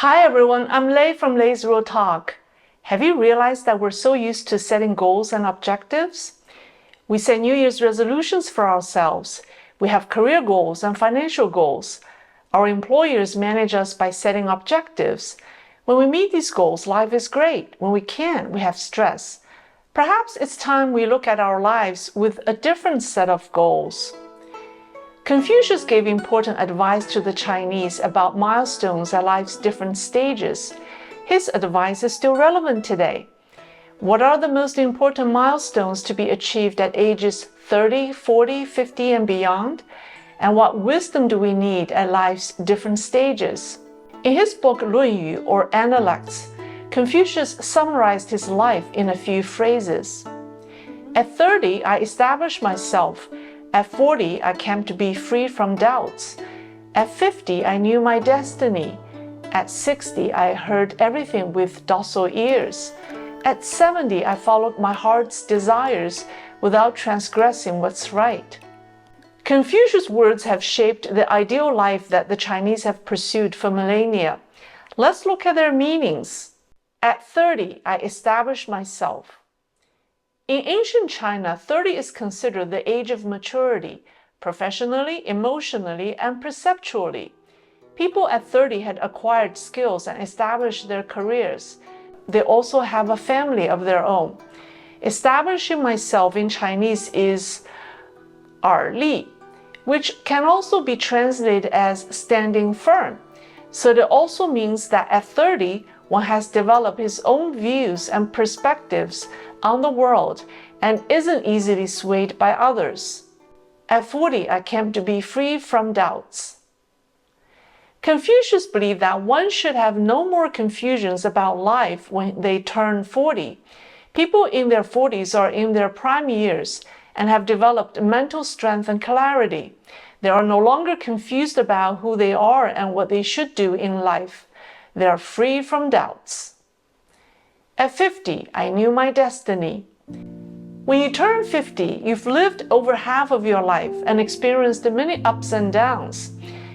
Hi everyone, I'm Lei from Leisrealtalk. Have you realized that we're so used to setting goals and objectives? We set New Year's resolutions for ourselves. We have career goals and financial goals. Our employers manage us by setting objectives. When we meet these goals, life is great. When we can't, we have stress. Perhaps it's time we look at our lives with a different set of goals. Confucius gave important advice to the Chinese about milestones at life's different stages. His advice is still relevant today. What are the most important milestones to be achieved at ages 30, 40, 50, and beyond? And what wisdom do we need at life's different stages? In his book 论语 or Analects, Confucius summarized his life in a few phrases. At 30, I established myself. At 40, I came to be free from doubts. At 50, I knew my destiny. At 60, I heard everything with docile ears. At 70, I followed my heart's desires without transgressing what's right. Confucius' words have shaped the ideal life that the Chinese have pursued for millennia. Let's look at their meanings. At 30, I established myself. In ancient China, 30 is considered the age of maturity, professionally, emotionally, and perceptually. People at 30 had acquired skills and established their careers. They also have a family of their own. Establishing myself in Chinese is 而立, which can also be translated as standing firm. So it also means that at 30, one has developed his own views and perspectives on the world and isn't easily swayed by others. At 40, I came to be free from doubts. Confucius believed that one should have no more confusions about life when they turn 40. People in their 40s are in their prime years and have developed mental strength and clarity. They are no longer confused about who they are and what they should do in life. They are free from doubts. At 50, I knew my destiny. When you turn 50, you've lived over half of your life and experienced many ups and downs.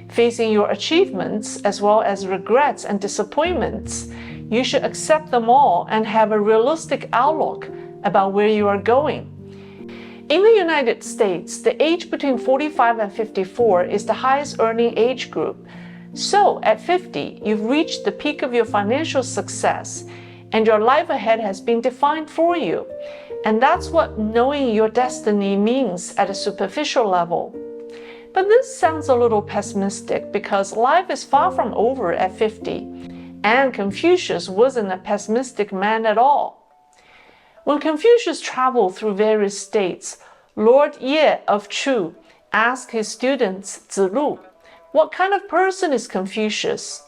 Facing your achievements as well as regrets and disappointments, you should accept them all and have a realistic outlook about where you are going. In the United States, the age between 45 and 54 is the highest earning age group. So at 50, you've reached the peak of your financial success, and your life ahead has been defined for you. And that's what knowing your destiny means at a superficial level. But this sounds a little pessimistic because life is far from over at 50, and Confucius wasn't a pessimistic man at all. When Confucius traveled through various states, Lord Ye of Chu asked his students, Zilu, what kind of person is Confucius?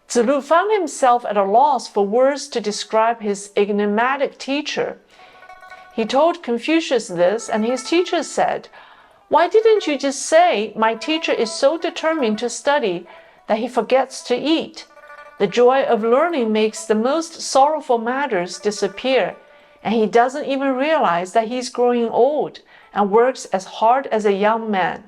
Zilu found himself at a loss for words to describe his enigmatic teacher. He told Confucius this, and his teacher said, why didn't you just say, my teacher is so determined to study that he forgets to eat? The joy of learning makes the most sorrowful matters disappear, and he doesn't even realize that he's growing old and works as hard as a young man.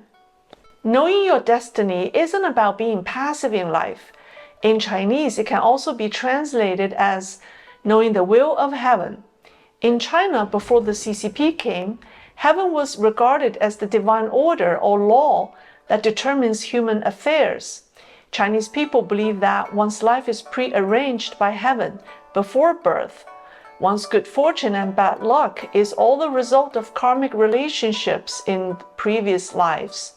Knowing your destiny isn't about being passive in life. In Chinese, it can also be translated as knowing the will of heaven. In China, before the CCP came, heaven was regarded as the divine order or law that determines human affairs. Chinese people believe that one's life is prearranged by heaven before birth. One's good fortune and bad luck is all the result of karmic relationships in previous lives.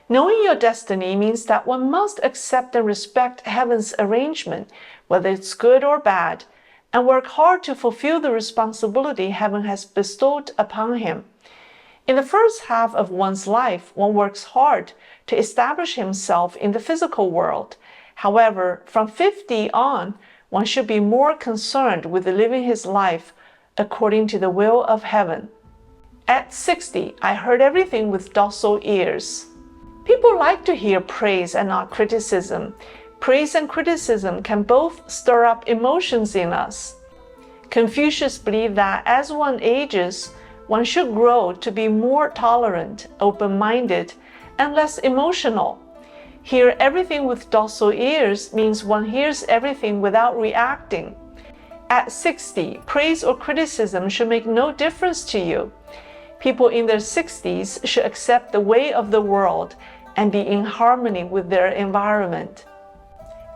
Knowing your destiny means that one must accept and respect heaven's arrangement, whether it's good or bad, and work hard to fulfill the responsibility heaven has bestowed upon him. In the first half of one's life, one works hard to establish himself in the physical world. However, from 50 on, one should be more concerned with living his life according to the will of heaven. At 60, I heard everything with docile ears. People like to hear praise and not criticism. Praise and criticism can both stir up emotions in us. Confucius believed that as one ages, one should grow to be more tolerant, open-minded, and less emotional. Hear everything with docile ears means one hears everything without reacting. At 60, praise or criticism should make no difference to you. People in their 60s should accept the way of the world and be in harmony with their environment.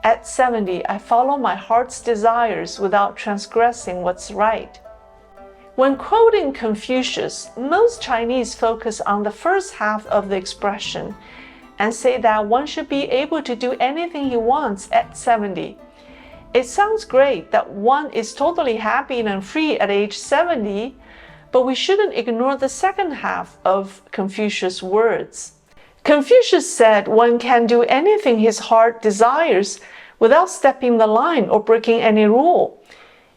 At 70, I follow my heart's desires without transgressing what's right. When quoting Confucius, most Chinese focus on the first half of the expression and say that one should be able to do anything he wants at 70. It sounds great that one is totally happy and free at age 70, but we shouldn't ignore the second half of Confucius' words. Confucius said one can do anything his heart desires without stepping the line or breaking any rule.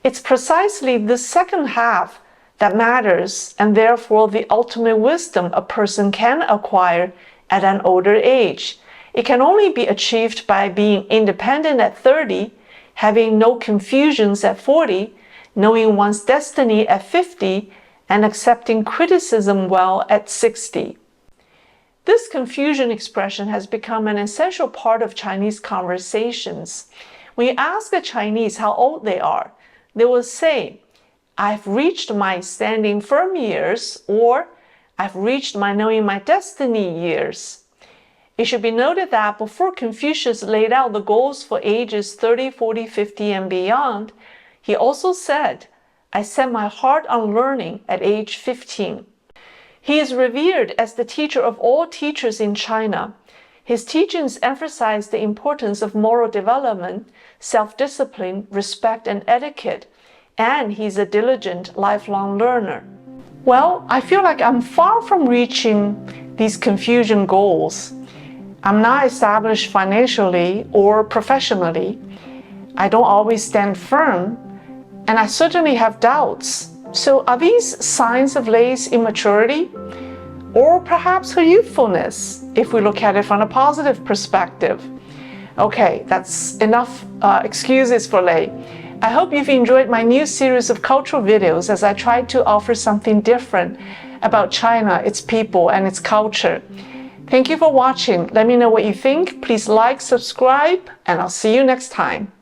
It's precisely the second half that matters, and therefore the ultimate wisdom a person can acquire at an older age. It can only be achieved by being independent at 30, having no confusions at 40, knowing one's destiny at 50, and accepting criticism well at 60. This confusion expression has become an essential part of Chinese conversations. When you ask a Chinese how old they are, they will say, "I've reached my standing firm years," or "I've reached my knowing my destiny years." It should be noted that before Confucius laid out the goals for ages 30, 40, 50, and beyond, he also said, "I set my heart on learning at age 15. He is revered as the teacher of all teachers in China. His teachings emphasize the importance of moral development, self-discipline, respect, and etiquette, and he's a diligent, lifelong learner. Well, I feel like I'm far from reaching these Confucian goals. I'm not established financially or professionally. I don't always stand firm, and I certainly have doubts. So are these signs of Lei's immaturity? Or perhaps her youthfulness, if we look at it from a positive perspective? Okay, that's enough excuses for Lei. I hope you've enjoyed my new series of cultural videos as I try to offer something different about China, its people, and its culture. Thank you for watching. Let me know what you think. Please like, subscribe, and I'll see you next time.